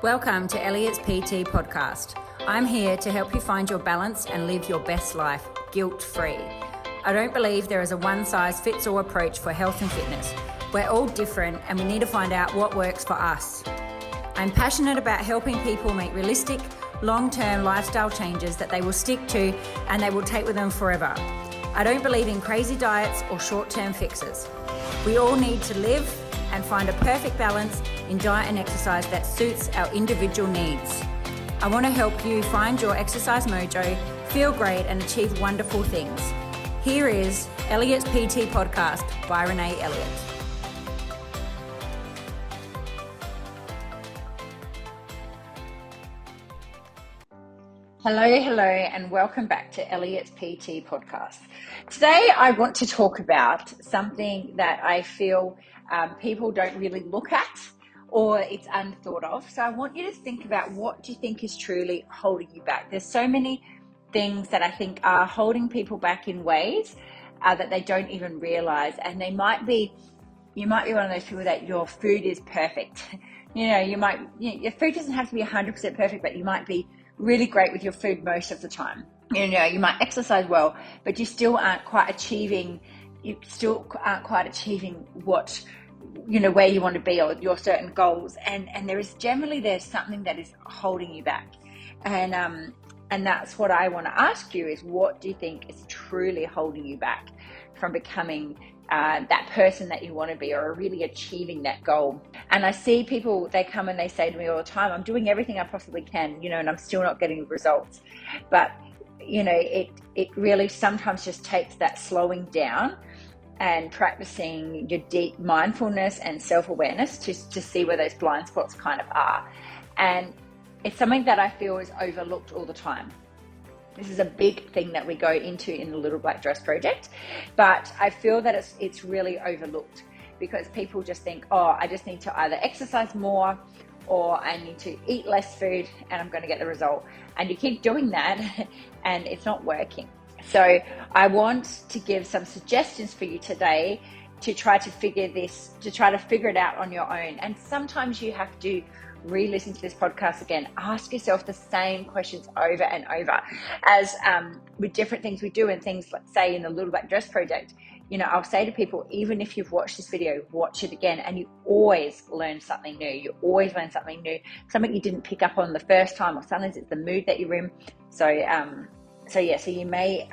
Welcome to Elliott's PT podcast. I'm here to help you find your balance and live your best life guilt-free. I don't believe there is a one-size-fits-all approach for health and fitness. We're all different and we need to find out what works for us. I'm passionate about helping people make realistic, long-term lifestyle changes that they will stick to and they will take with them forever. I don't believe in crazy diets or short-term fixes. We all need to live and find a perfect balance in diet and exercise that suits our individual needs. I want to help you find your exercise mojo, feel great and achieve wonderful things. Here is Elliott's PT podcast by Renae Elliott. Hello, and welcome back to Elliott's PT podcast. Today I want to talk about something that I feel people don't really look at or it's unthought of. So I want you to think about, what do you think is truly holding you back? There's so many things that I think are holding people back in ways that they don't even realize. And you might be one of those people that your food is perfect. Your food doesn't have to be 100% perfect, but you might be really great with your food most of the time. You might exercise well, but you still aren't quite achieving what, where you want to be or your certain goals. And there's something that is holding you back. And that's what I want to ask you is, what do you think is truly holding you back from becoming that person that you want to be, or really achieving that goal? And I see people, they come and they say to me all the time, I'm doing everything I possibly can, and I'm still not getting results. But, it really sometimes just takes that slowing down and practicing your deep mindfulness and self-awareness to see where those blind spots kind of are. And it's something that I feel is overlooked all the time. This is a big thing that we go into in the Little Black Dress Project, but I feel that it's really overlooked because people just think, I just need to either exercise more or I need to eat less food and I'm going to get the result. And you keep doing that and it's not working. So I want to give some suggestions for you today to try to figure it out on your own. And sometimes you have to re-listen to this podcast again, ask yourself the same questions over and over, as with different things we do and things like, say, in the Little Black Dress Project, I'll say to people, even if you've watched this video, watch it again, and you always learn something new. Something you didn't pick up on the first time, or sometimes it's the mood that you're in. So you may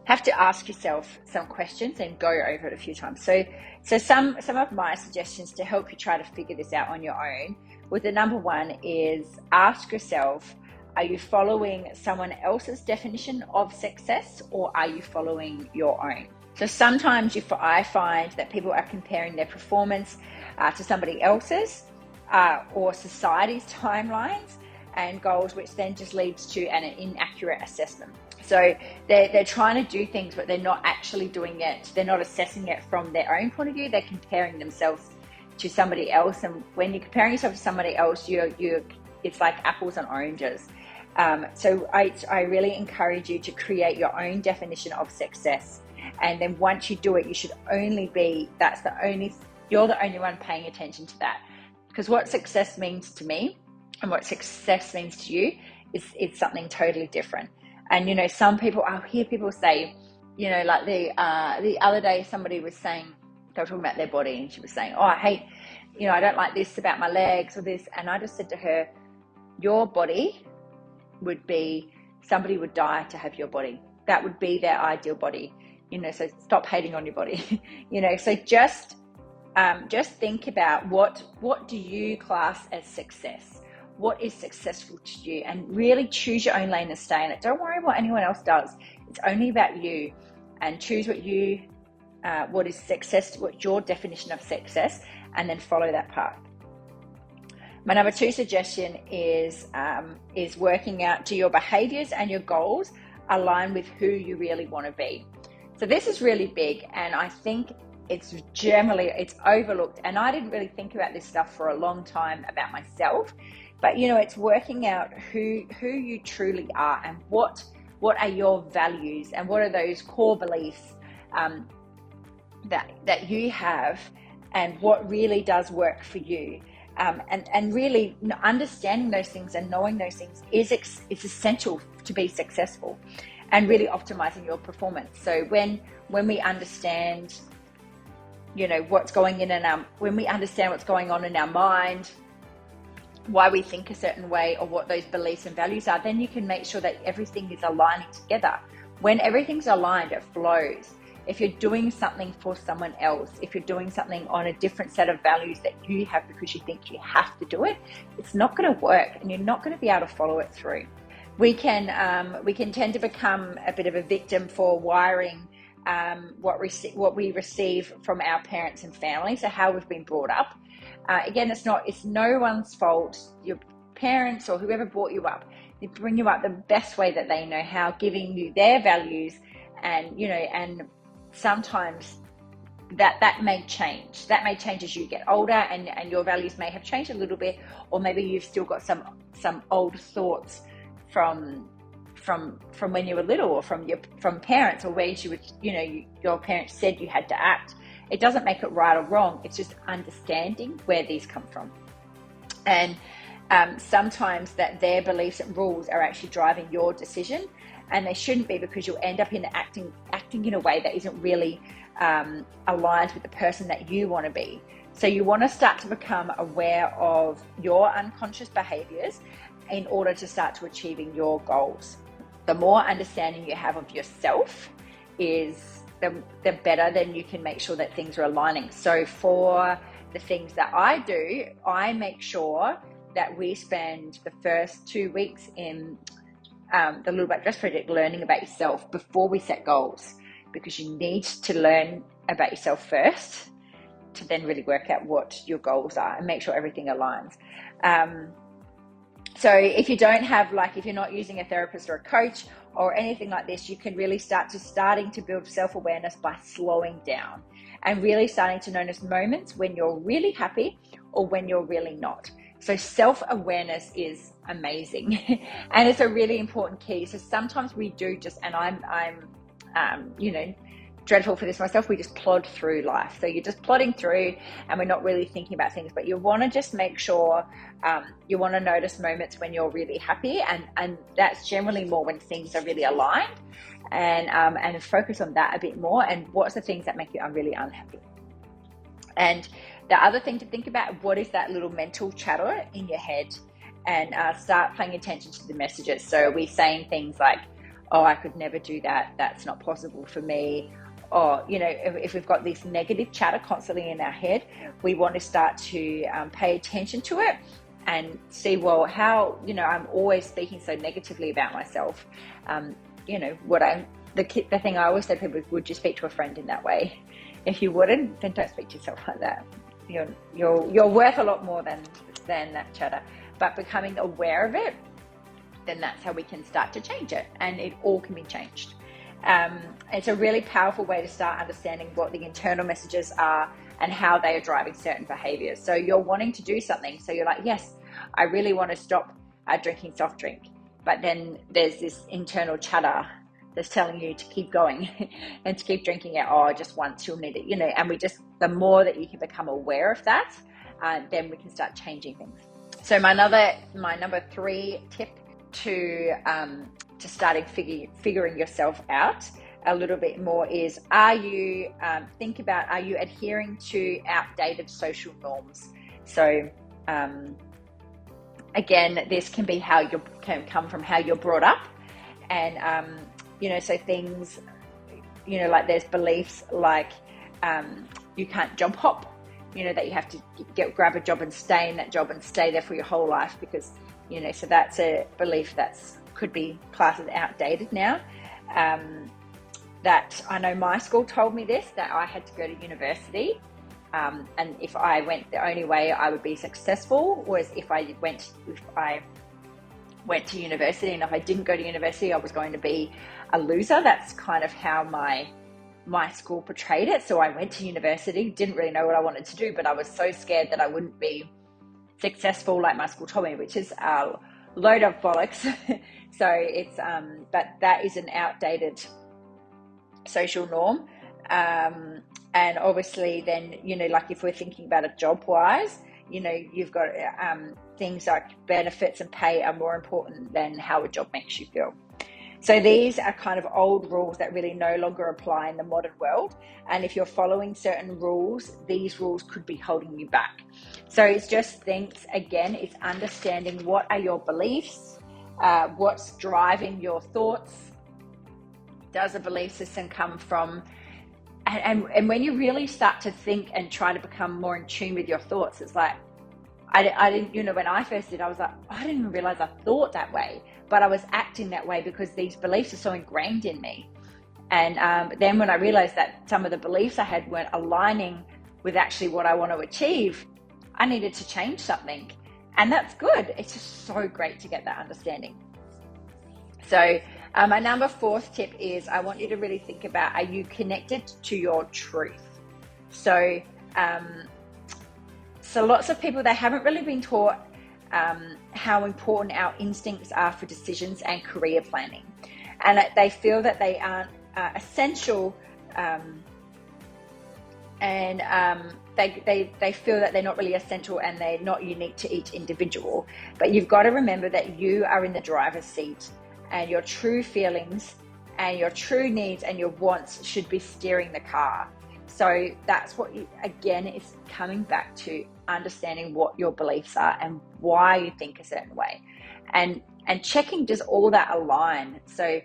have to ask yourself some questions and go over it a few times. So some of my suggestions to help you try to figure this out on your own, with the number one is, ask yourself, are you following someone else's definition of success, or are you following your own? So sometimes I find that people are comparing their performance to somebody else's or society's timelines and goals, which then just leads to an inaccurate assessment. So they're trying to do things, but they're not actually doing it. They're not assessing it from their own point of view. They're comparing themselves to somebody else. And when you're comparing yourself to somebody else, it's like apples and oranges. So I really encourage you to create your own definition of success. And then once you do it, you should you're the only one paying attention to that. Because what success means to me and what success means to you is something totally different. And, some people, I'll hear people say, like the other day, somebody was saying, they were talking about their body, and she was saying, I hate, I don't like this about my legs or this. And I just said to her, your body would be, somebody would die to have your body. That would be their ideal body, so stop hating on your body, so just think about what do you class as success? What is successful to you, and really choose your own lane and stay in it. Don't worry what anyone else does. It's only about you, and choose what is success, what's your definition of success, and then follow that path. My number two suggestion is working out, do your behaviors and your goals align with who you really want to be? So this is really big, and I think it's overlooked. And I didn't really think about this stuff for a long time about myself. But, it's working out who you truly are, and what are your values, and what are those core beliefs that you have, and what really does work for you. And really understanding those things and knowing those things is essential to be successful and really optimizing your performance. So when we understand, what's going when we understand what's going on in our mind, why we think a certain way, or what those beliefs and values are, then you can make sure that everything is aligning together. When everything's aligned, it flows. If you're doing something for someone else, if you're doing something on a different set of values that you have because you think you have to do it, it's not going to work, and you're not going to be able to follow it through. We can tend to become a bit of a victim for wiring what we receive from our parents and family, so how we've been brought up. Again, it's no one's fault. Your parents or whoever brought you up, they bring you up the best way that they know how, giving you their values, and sometimes that may change. That may change as you get older, and your values may have changed a little bit, or maybe you've still got some old thoughts from when you were little, or from parents, or ways your parents said you had to act. It doesn't make it right or wrong. It's just understanding where these come from. And sometimes that their beliefs and rules are actually driving your decision, and they shouldn't be, because you'll end up in acting in a way that isn't really aligned with the person that you want to be. So you want to start to become aware of your unconscious behaviors in order to start to achieving your goals. The more understanding you have of yourself is the better, then you can make sure that things are aligning. So for the things that I do, I make sure that we spend the first 2 weeks in the Little Black Dress Project learning about yourself before we set goals, because you need to learn about yourself first to then really work out what your goals are and make sure everything aligns. So if you don't have, if you're not using a therapist or a coach or anything like this, you can really starting to build self-awareness by slowing down and really starting to notice moments when you're really happy or when you're really not. So self-awareness is amazing and it's a really important key. So sometimes we do and I'm dreadful for this myself, we just plod through life. So you're just plodding through and we're not really thinking about things, but you want to just make sure you want to notice moments when you're really happy, and that's generally more when things are really aligned, and focus on that a bit more, and what's the things that make you really unhappy. And the other thing to think about, what is that little mental chatter in your head, and start paying attention to the messages. So we're saying things like, oh, I could never do that, that's not possible for me. Or, if we've got this negative chatter constantly in our head, we want to start to pay attention to it and see, well, how, I'm always speaking so negatively about myself. The thing I always say to people is, would you speak to a friend in that way? If you wouldn't, then don't speak to yourself like that. You're worth a lot more than that chatter. But becoming aware of it, then that's how we can start to change it, and it all can be changed. It's a really powerful way to start understanding what the internal messages are and how they are driving certain behaviors. So you're wanting to do something, so you're like, yes, I really want to stop drinking soft drink, but then there's this internal chatter that's telling you to keep going and to keep drinking it. Oh, just once, you'll need it, and the more that you can become aware of that, then we can start changing things. So my number 3 tip to starting figuring yourself out a little bit more is, are you adhering to outdated social norms? So again, this can be can come from how you're brought up, and so things, like there's beliefs like you can't job hop, that you have to grab a job and stay in that job and stay there for your whole life, because so that's a belief could be classed as outdated now. That I know my school told me this, that I had to go to university, and if I went, the only way I would be successful was if I went to university, and if I didn't go to university, I was going to be a loser. That's kind of how my school portrayed it. So I went to university, didn't really know what I wanted to do, but I was so scared that I wouldn't be successful like my school told me, which is a load of bollocks. So it's but that is an outdated social norm, and obviously then if we're thinking about it job wise, you've got things like benefits and pay are more important than how a job makes you feel. So these are kind of old rules that really no longer apply in the modern world. And if you're following certain rules, these rules could be holding you back. So it's just things, again, it's understanding what are your beliefs, what's driving your thoughts. Does a belief system come from, and when you really start to think and try to become more in tune with your thoughts, it's like, I didn't, when I first did, I was like, I didn't even realize I thought that way, but I was acting that way because these beliefs are so ingrained in me. And then when I realized that some of the beliefs I had weren't aligning with actually what I want to achieve, I needed to change something. And that's good. It's just so great to get that understanding. So my number 4th tip is I want you to really think about, are you connected to your truth? So lots of people, they haven't really been taught how important our instincts are for decisions and career planning. And they feel that they aren't essential, and they feel that they're not really essential and they're not unique to each individual. But you've got to remember that you are in the driver's seat, and your true feelings and your true needs and your wants should be steering the car. So that's what again, is coming back to understanding what your beliefs are and why you think a certain way, and checking, does all that align? So,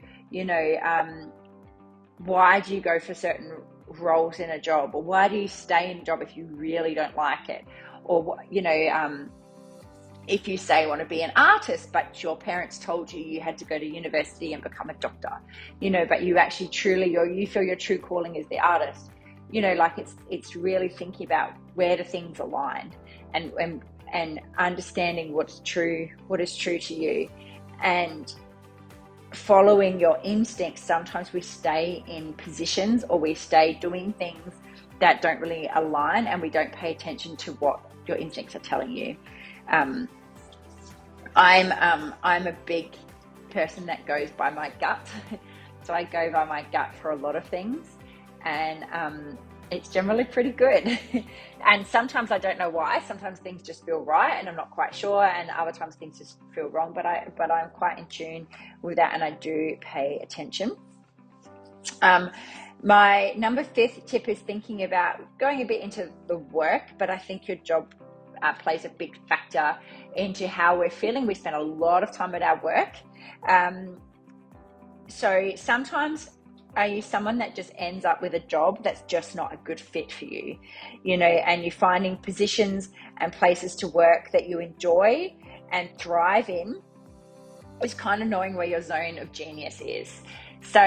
why do you go for certain roles in a job, or why do you stay in a job if you really don't like it? Or, if you say you want to be an artist, but your parents told you had to go to university and become a doctor, but you actually you feel your true calling is the artist. It's really thinking about where do things align, and understanding what is true to you, and following your instincts. Sometimes we stay in positions, or we stay doing things that don't really align, and we don't pay attention to what your instincts are telling you. I'm a big person that goes by my gut. So I go by my gut for a lot of things, and it's generally pretty good. And sometimes I don't know why. Sometimes things just feel right and I'm not quite sure, and other times things just feel wrong, but I'm quite in tune with that, and I do pay attention. My number 5th tip is thinking about going a bit into the work, but I think your job plays a big factor into how we're feeling. We spend a lot of time at our work. So sometimes, are you someone that just ends up with a job that's just not a good fit for you, and you're finding positions and places to work that you enjoy and thrive in? Is kind of knowing where your zone of genius is. So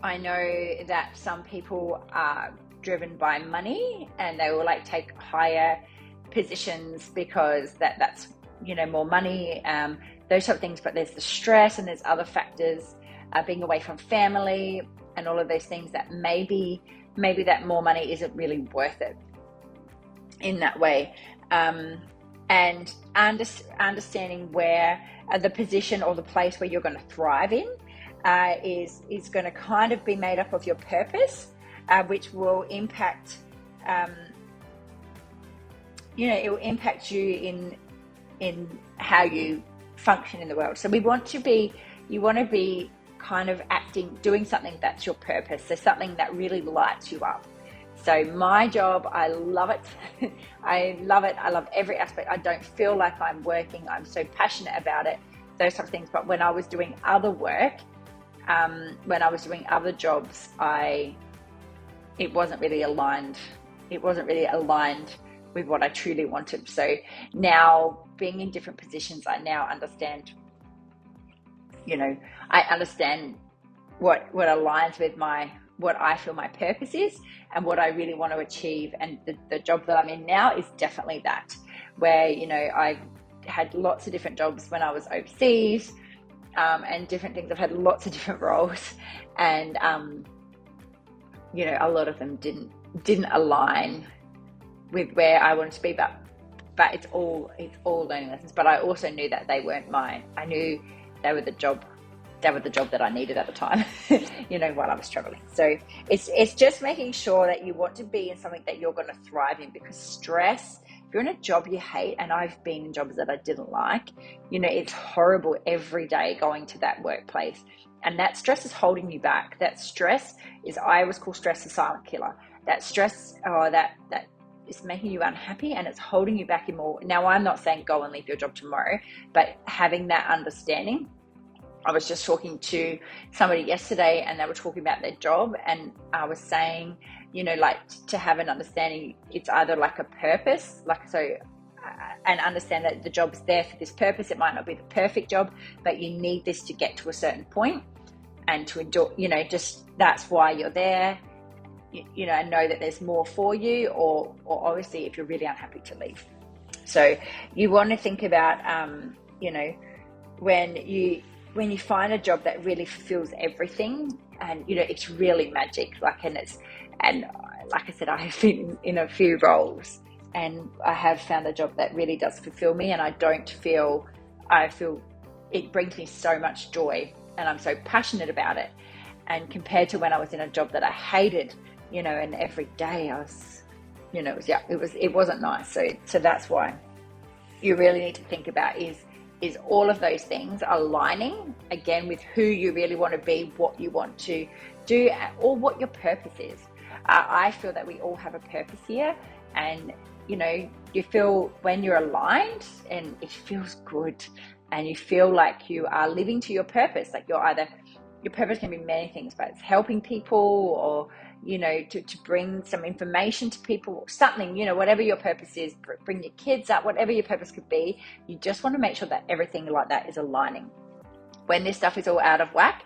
I know that some people are driven by money, and they will take higher positions because that's more money, those sort of things. But there's the stress, and there's other factors, being away from family and all of those things, that maybe that more money isn't really worth it in that way. And understanding where the position or the place where you're going to thrive in is going to kind of be made up of your purpose, which will impact it will impact you in how you function in the world. So you want to be kind of doing something that's your purpose. So something that really lights you up. So my job, I love it. I love it. I love every aspect. I don't feel like I'm working. I'm so passionate about it, those type of things. But when I was doing other work, when I was doing other jobs, it wasn't really aligned. It wasn't really aligned with what I truly wanted. So now, being in different positions, I now understand, I understand what aligns with what I feel my purpose is and what I really want to achieve. And the job that I'm in now is definitely that, where, I had lots of different jobs when I was overseas, and different things. I've had lots of different roles, and, a lot of them didn't align with where I wanted to be, but it's all learning lessons. But I also knew that they weren't mine. I knew they were the job that I needed at the time, while I was struggling. So it's just making sure that you want to be in something that you're going to thrive in, because stress if you're in a job you hate, and I've been in jobs that I didn't like, it's horrible every day going to that workplace. And that stress is holding you back. That stress I always call stress a silent killer. That stress, that is making you unhappy, and it's holding you back in more. Now, I'm not saying go and leave your job tomorrow, but having that understanding. I was just talking to somebody yesterday, and they were talking about their job, and I was saying, to have an understanding, it's either like a purpose, and understand that the job's there for this purpose. It might not be the perfect job, but you need this to get to a certain point and to enjoy, just that's why you're there, and know that there's more for you, or obviously if you're really unhappy, to leave. So you want to think about, when you find a job that really fulfills everything, and it's really magic, and like I said, I have been in a few roles, and I have found a job that really does fulfill me, and I feel it brings me so much joy, and I'm so passionate about it. And compared to when I was in a job that I hated, and every day I was, it wasn't nice. So that's why you really need to think about is all of those things aligning again with who you really want to be, what you want to do, or what your purpose is. I feel that we all have a purpose here, and you feel when you're aligned and it feels good, and you feel like you are living to your purpose. Like your purpose can be many things, but it's helping people, or to bring some information to people, or something, whatever your purpose is, bring your kids up, whatever your purpose could be. You just want to make sure that everything like that is aligning. When this stuff is all out of whack,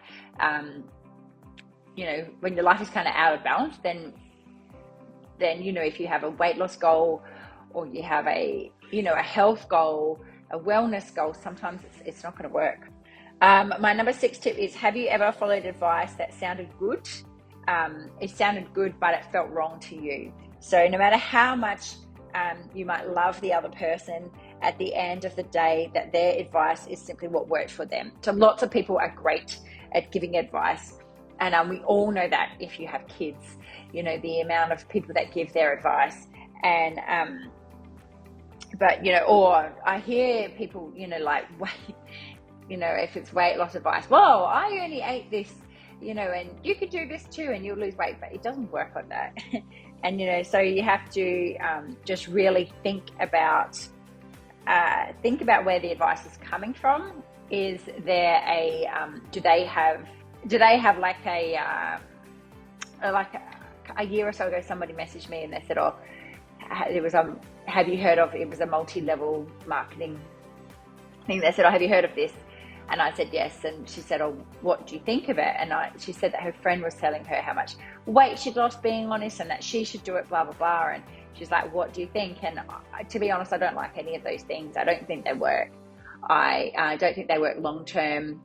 when your life is kind of out of balance, then if you have a weight loss goal, or you have a health goal, a wellness goal, sometimes it's not going to work. My number 6 tip is, have you ever followed advice that sounded good? It sounded good, but it felt wrong to you. So no matter how much you might love the other person, at the end of the day, that their advice is simply what worked for them. So lots of people are great at giving advice, and we all know that if you have kids, the amount of people that give their advice, and but or I hear people if it's weight loss advice, well, I only ate this, and you could do this too, and you'll lose weight, but it doesn't work like that. And so you have to just really think about where the advice is coming from. Is there a do they have like a year or so ago, somebody messaged me and they said, it was have you heard of, it was a multi-level marketing thing. They said, have you heard of this? And I said yes, and she said, what do you think of it? And she said that her friend was telling her how much weight she'd lost being honest, and that she should do it, blah blah blah. And she's like, what do you think? And to be honest, I don't like any of those things. I don't think they work. I don't think they work long term.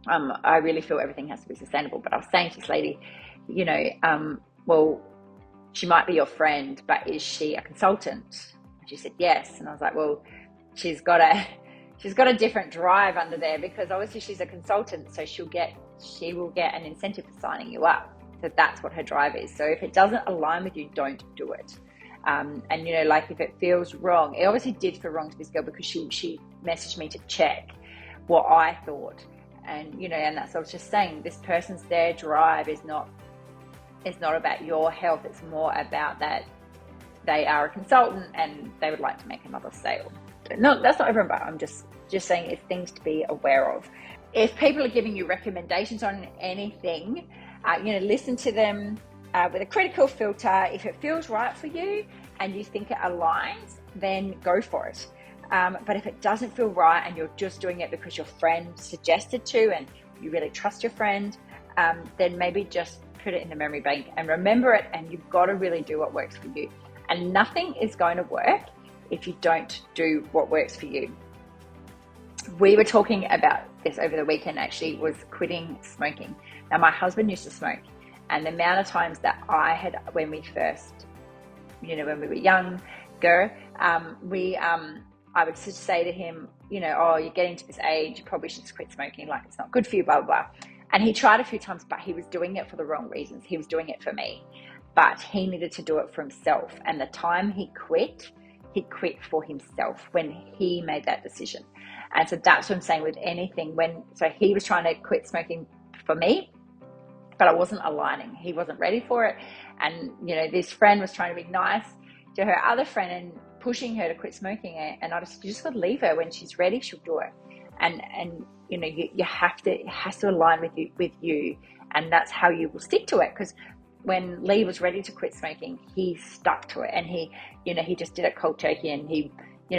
I really feel everything has to be sustainable. But I was saying to this lady, well, she might be your friend, but is she a consultant? And she said yes. And I was like, well, she's got a different drive under there, because obviously she's a consultant, so she will get an incentive for signing you up. So that's what her drive is. So if it doesn't align with you, don't do it. And if it feels wrong, it obviously did feel wrong to this girl, because she messaged me to check what I thought. And and that's what I was just saying, this person's, their drive is not about your health. It's more about that they are a consultant and they would like to make another sale. No, that's not everyone, but I'm just saying it's things to be aware of. If people are giving you recommendations on anything, listen to them with a critical filter. If it feels right for you and you think it aligns, then go for it. But if it doesn't feel right and you're just doing it because your friend suggested to, and you really trust your friend, then maybe just put it in the memory bank and remember it. And you've got to really do what works for you. And nothing is going to work if you don't do what works for you. We were talking about this over the weekend, actually, was quitting smoking. Now, my husband used to smoke, and the amount of times that I had, when we first, when we were younger, I would just say to him, you're getting to this age, you probably should quit smoking, like it's not good for you, blah, blah, blah. And he tried a few times, but he was doing it for the wrong reasons. He was doing it for me, but he needed to do it for himself. And the time he quit, he quit for himself when he made that decision. And so that's what I'm saying with anything. So he was trying to quit smoking for me, but I wasn't aligning. He wasn't ready for it. And, this friend was trying to be nice to her other friend and pushing her to quit smoking. And I just, you just got to leave her. When she's ready, she'll do it. And you have to, it has to align with you. And that's how you will stick to it. Because when Lee was ready to quit smoking, he stuck to it. And he just did it cold turkey, and he,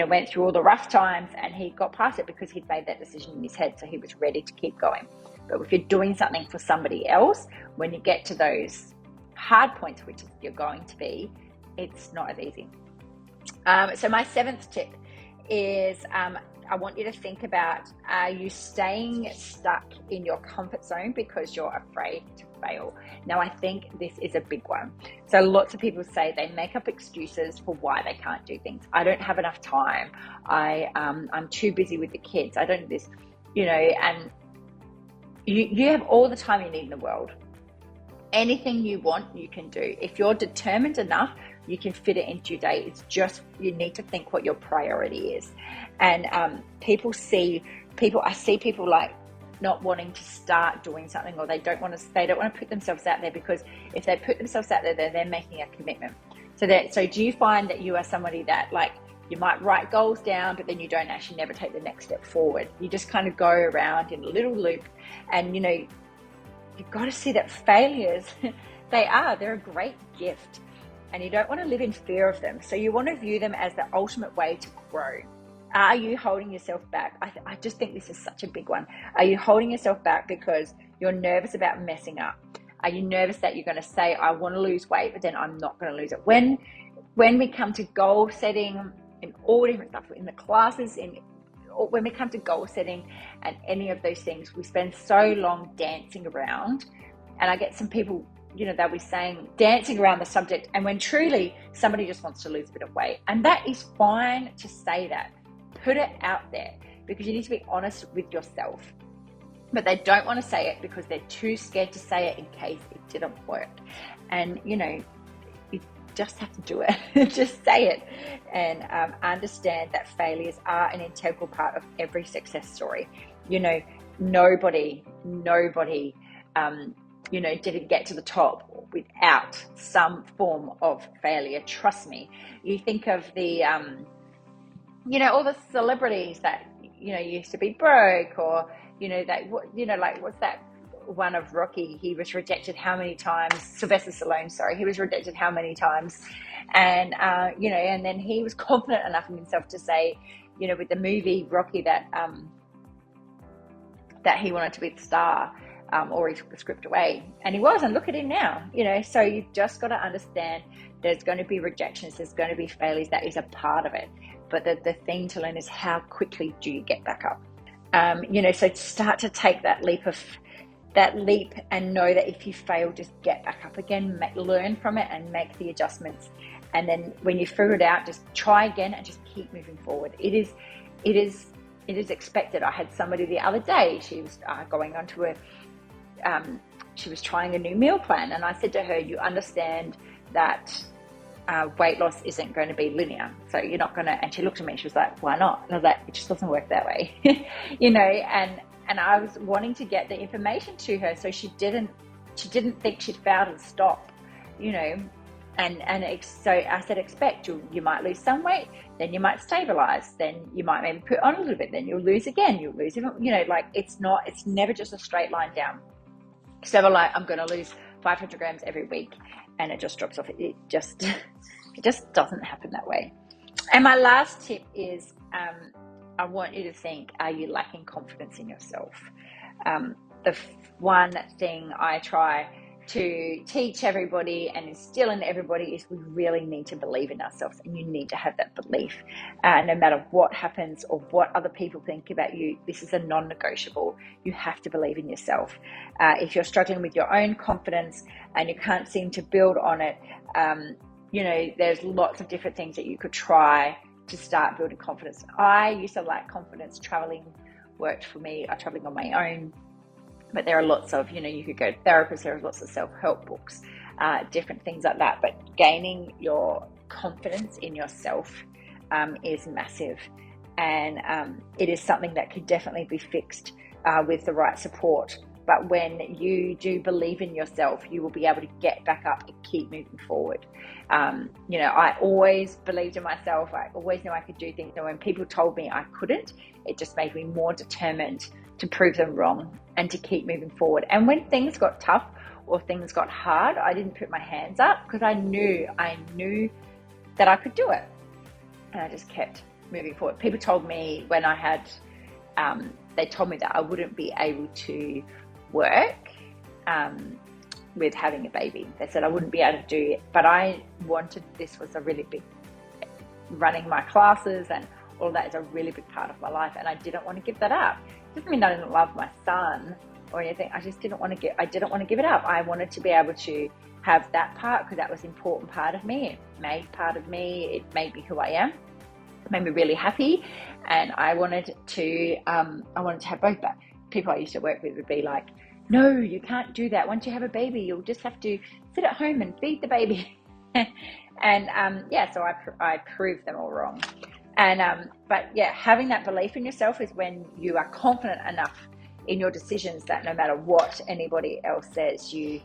went through all the rough times, and he got past it because he'd made that decision in his head. So he was ready to keep going. But if you're doing something for somebody else, when you get to those hard points, which you're going to be, it's not as easy. So my 7th tip is I want you to think about, are you staying stuck in your comfort zone because you're afraid to fail? Now, I think this is a big one. So lots of people say they make up excuses for why they can't do things. I don't have enough time. I'm too busy with the kids. I don't do this, and you have all the time you need in the world. Anything you want, you can do. If you're determined enough, you can fit it into your day. It's just, you need to think what your priority is. And I see people like not wanting to start doing something, or they don't want to put themselves out there, because if they put themselves out there, they're making a commitment. So do you find that you are somebody that, like, you might write goals down, but then you don't actually never take the next step forward? You just kind of go around in a little loop. And you've got to see that failures, they're a great gift, and you don't want to live in fear of them. So you want to view them as the ultimate way to grow. Are you holding yourself back? I just think this is such a big one. Are you holding yourself back because you're nervous about messing up? Are you nervous that you're going to say, I want to lose weight, but then I'm not going to lose it? When we come to goal setting in all different stuff, in the classes, when we come to goal setting and any of those things, we spend so long dancing around. And I get some people, they'll be saying dancing around the subject, and when truly somebody just wants to lose a bit of weight. And that is fine to say that. Put it out there, because you need to be honest with yourself. But they don't want to say it because they're too scared to say it in case it didn't work. And, you just have to do it. Just say it. And understand that failures are an integral part of every success story. Nobody didn't get to the top without some form of failure. Trust me. You think of the, all the celebrities that, used to be broke, or, what's that one of Rocky? He was rejected how many times? Sylvester Stallone, sorry. He was rejected how many times? And, and then he was confident enough in himself to say, with the movie Rocky, that he wanted to be the star. Or he took the script away, and he was, and look at him now, so you've just got to understand there's going to be rejections, there's going to be failures, that is a part of it. But the thing to learn is, how quickly do you get back up? So start to take that leap and know that if you fail, just get back up again, learn from it and make the adjustments. And then when you figure it out, just try again and just keep moving forward. It is expected. I had somebody the other day, she was going on to she was trying a new meal plan, and I said to her, you understand that weight loss isn't going to be linear, so you're not going to, and she looked at me and she was like, why not? And I was like, it just doesn't work that way. And I was wanting to get the information to her so she didn't think she'd failed and stop, so I said, expect you might lose some weight, then you might stabilize, then you might maybe put on a little bit, then you'll lose again, you'll lose even, it's never just a straight line down. It's never like, I'm going to lose 500 grams every week and it just drops off. It just doesn't happen that way. And my last tip is, I want you to think, are you lacking confidence in yourself? The one thing I try to teach everybody and instill in everybody is, we really need to believe in ourselves, and you need to have that belief. No matter what happens or what other people think about you, this is a non-negotiable. You have to believe in yourself. If you're struggling with your own confidence and you can't seem to build on it, there's lots of different things that you could try to start building confidence. I used to lack confidence. Traveling worked for me. Traveling on my own. But there are lots of, you could go to therapists, there are lots of self-help books, different things like that. But gaining your confidence in yourself is massive. And it is something that could definitely be fixed with the right support. But when you do believe in yourself, you will be able to get back up and keep moving forward. I always believed in myself. I always knew I could do things. And when people told me I couldn't, it just made me more determined to prove them wrong and to keep moving forward. And when things got tough or things got hard, I didn't put my hands up because I knew that I could do it. And I just kept moving forward. People told me when I had, they told me that I wouldn't be able to work with having a baby. They said I wouldn't be able to do it, but this was a really big, running my classes and all that is a really big part of my life, and I didn't want to give that up. It doesn't mean I didn't love my son or anything. I just didn't want to give it up. I wanted to be able to have that part because that was an important part of me. It made part of me. It made me who I am. It made me really happy, and I wanted to have both. But people I used to work with would be like, no, you can't do that. Once you have a baby, you'll just have to sit at home and feed the baby. And so I proved them all wrong. And having that belief in yourself is when you are confident enough in your decisions that no matter what anybody else says, you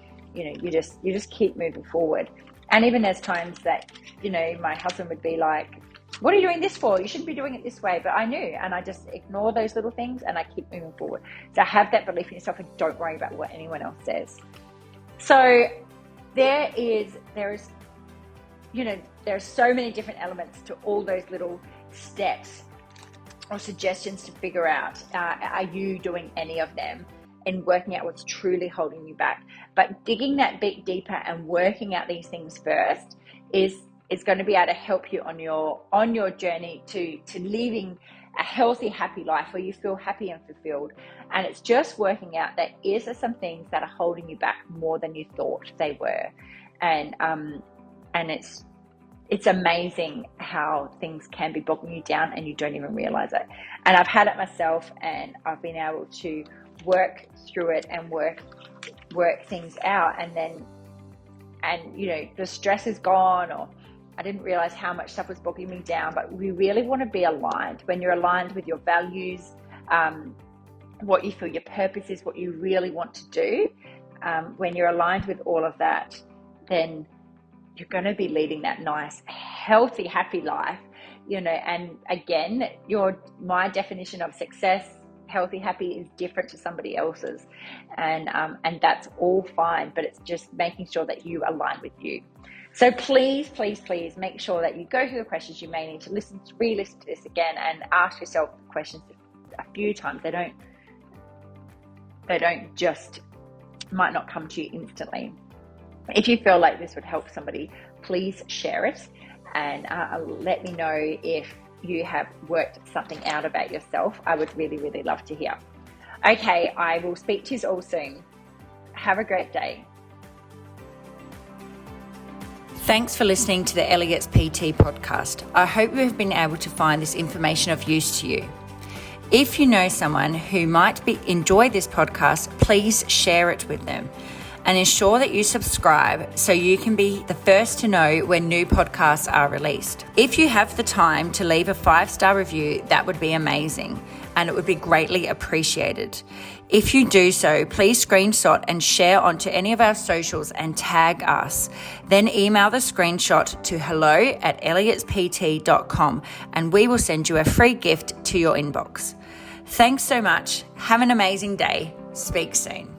just keep moving forward. And even there's times that my husband would be like, what are you doing this for? You shouldn't be doing it this way. But I knew, and I just ignore those little things and I keep moving forward. So have that belief in yourself and don't worry about what anyone else says. So there are so many different elements to all those little steps or suggestions to figure out, are you doing any of them in working out what's truly holding you back? But digging that bit deeper and working out these things first is going to be able to help you on your journey to living a healthy, happy life where you feel happy and fulfilled. And it's just working out that is there some things that are holding you back more than you thought they were. And it's amazing how things can be bogging you down and you don't even realize it. And I've had it myself, and I've been able to work through it and work things out. And the stress is gone, or I didn't realize how much stuff was bogging me down. But we really want to be aligned. When you're aligned with your values, what you feel your purpose is, what you really want to do, when you're aligned with all of that, then you're going to be leading that nice, healthy, happy life, and again, my definition of success, healthy, happy is different to somebody else's. And that's all fine, but it's just making sure that you align with you. So please, please, please make sure that you go through the questions. You may need to re-listen to this again and ask yourself questions a few times. They might not come to you instantly. If you feel like this would help somebody, please share it and let me know if you have worked something out about yourself. I would really, really love to hear. Okay, I will speak to you all soon. Have a great day. Thanks for listening to the Elliott's PT podcast. I hope you have been able to find this information of use to you. If you know someone who might enjoy this podcast, please share it with them. And ensure that you subscribe so you can be the first to know when new podcasts are released. If you have the time to leave a 5-star review, that would be amazing, and it would be greatly appreciated. If you do so, please screenshot and share onto any of our socials and tag us. Then email the screenshot to hello@elliottpt.com and we will send you a free gift to your inbox. Thanks so much. Have an amazing day. Speak soon.